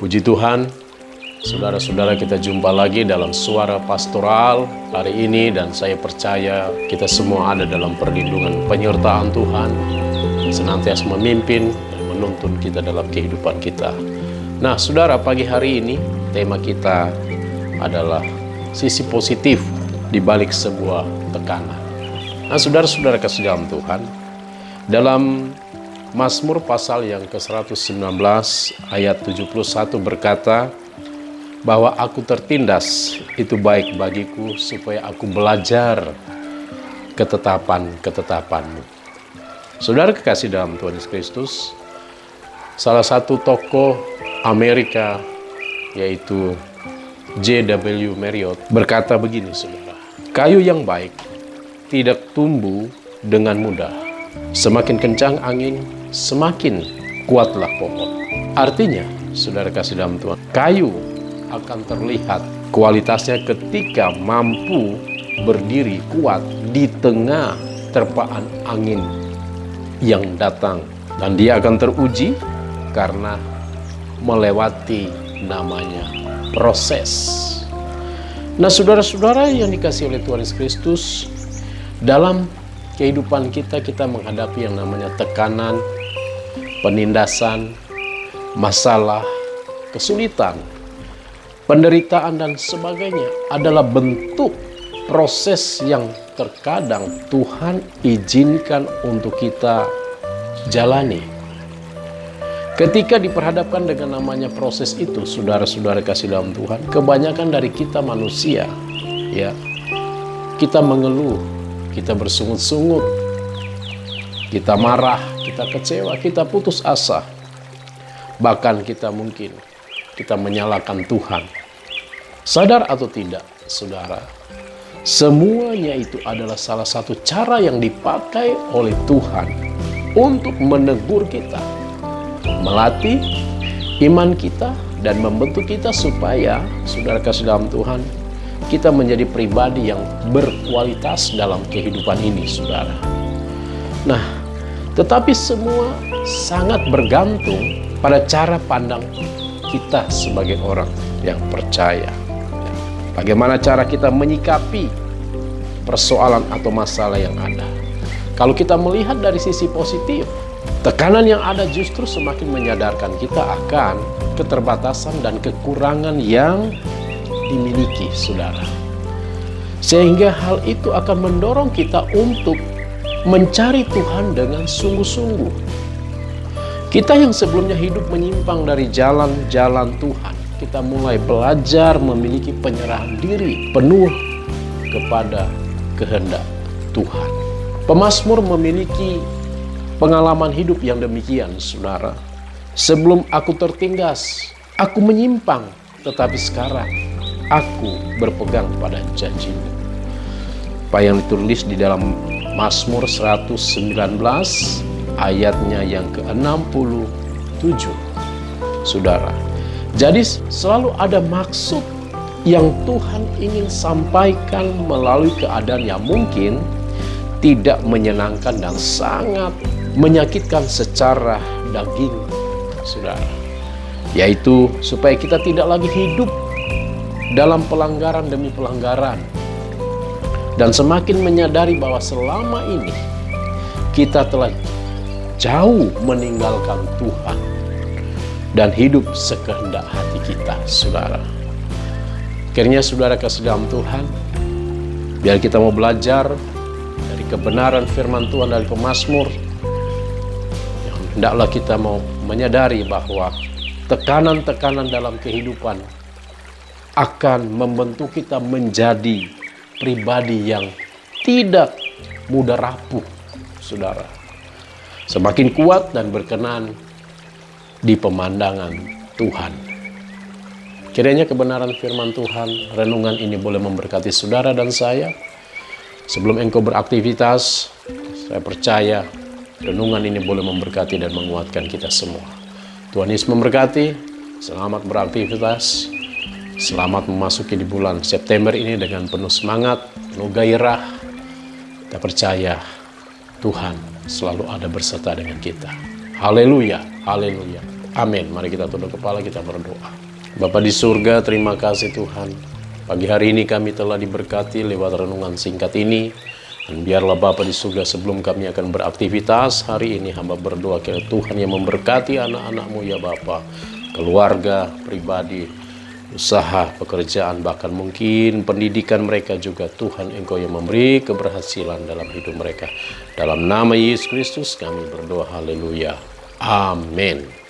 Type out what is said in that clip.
Puji Tuhan, saudara-saudara, kita jumpa lagi dalam Suara Pastoral hari ini, dan saya percaya kita semua ada dalam perlindungan penyertaan Tuhan, senantiasa memimpin dan menuntun kita dalam kehidupan kita. Nah, saudara, pagi hari ini tema kita adalah sisi positif di balik sebuah tekanan. Nah, saudara-saudara kasih dalam Tuhan, dalam Mazmur pasal yang ke-119 ayat 71 berkata bahwa aku tertindas itu baik bagiku supaya aku belajar ketetapan-ketetapanmu. Saudara kekasih dalam Tuhan Yesus Kristus, salah satu tokoh Amerika yaitu J.W. Marriott berkata begini, saudara, kayu yang baik tidak tumbuh dengan mudah. Semakin kencang angin, semakin kuatlah pohon. Artinya, saudara kasih dalam Tuhan, kayu akan terlihat kualitasnya ketika mampu berdiri kuat di tengah terpaan angin yang datang. Dan dia akan teruji karena melewati namanya proses. Nah, saudara-saudara yang dikasihi oleh Tuhan Yesus Kristus, dalam kehidupan kita menghadapi yang namanya tekanan, penindasan, masalah, kesulitan, penderitaan, dan sebagainya adalah bentuk proses yang terkadang Tuhan izinkan untuk kita jalani. Ketika diperhadapkan dengan namanya proses itu, saudara-saudara kasih dalam Tuhan, kebanyakan dari kita manusia, ya, kita mengeluh, kita bersungut-sungut, kita marah, kita kecewa, kita putus asa. Bahkan kita menyalahkan Tuhan. Sadar atau tidak, saudara, semuanya itu adalah salah satu cara yang dipakai oleh Tuhan untuk menegur kita, melatih iman kita, dan membentuk kita supaya, saudara kasih dalam Tuhan, kita menjadi pribadi yang berkualitas dalam kehidupan ini, saudara. Nah, tetapi semua sangat bergantung pada cara pandang kita sebagai orang yang percaya. Bagaimana cara kita menyikapi persoalan atau masalah yang ada. Kalau kita melihat dari sisi positif, tekanan yang ada justru semakin menyadarkan kita akan keterbatasan dan kekurangan yang dimiliki, saudara. Sehingga hal itu akan mendorong kita untuk mencari Tuhan dengan sungguh-sungguh. Kita yang sebelumnya hidup menyimpang dari jalan-jalan Tuhan, kita mulai belajar memiliki penyerahan diri penuh kepada kehendak Tuhan. Pemazmur memiliki pengalaman hidup yang demikian, saudara. Sebelum aku tertindas, aku menyimpang, tetapi sekarang aku berpegang pada janji-Mu. Apa yang ditulis di dalam Mazmur 119 ayatnya yang ke-67, saudara. Jadi selalu ada maksud yang Tuhan ingin sampaikan melalui keadaan yang mungkin tidak menyenangkan dan sangat menyakitkan secara daging, saudara. Yaitu supaya kita tidak lagi hidup dalam pelanggaran demi pelanggaran, dan semakin menyadari bahwa selama ini kita telah jauh meninggalkan Tuhan dan hidup sekehendak hati kita, saudara. Akhirnya, saudara kasih dalam Tuhan, biar kita mau belajar dari kebenaran firman Tuhan dari pemazmur, hendaklah kita mau menyadari bahwa tekanan-tekanan dalam kehidupan akan membentuk kita menjadi pribadi yang tidak mudah rapuh, saudara. Semakin kuat dan berkenan di pemandangan Tuhan. Kiranya kebenaran firman Tuhan, renungan ini boleh memberkati saudara dan saya. Sebelum engkau beraktivitas, saya percaya renungan ini boleh memberkati dan menguatkan kita semua. Tuhan Yesus memberkati. Selamat beraktivitas. Selamat memasuki di bulan September ini dengan penuh semangat, penuh gairah. Kita percaya Tuhan selalu ada berserta dengan kita. Haleluya, haleluya. Amin. Mari kita tunduk kepala, kita berdoa. Bapa di surga, terima kasih Tuhan. Pagi hari ini kami telah diberkati lewat renungan singkat ini. Dan biarlah Bapa di surga, sebelum kami akan beraktivitas hari ini, hamba berdoa kiranya Tuhan yang memberkati anak-anak-Mu ya Bapa, keluarga, pribadi, usaha, pekerjaan, bahkan mungkin pendidikan mereka juga. Tuhan, Engkau yang memberi keberhasilan dalam hidup mereka. Dalam nama Yesus Kristus kami berdoa, haleluya. Amin.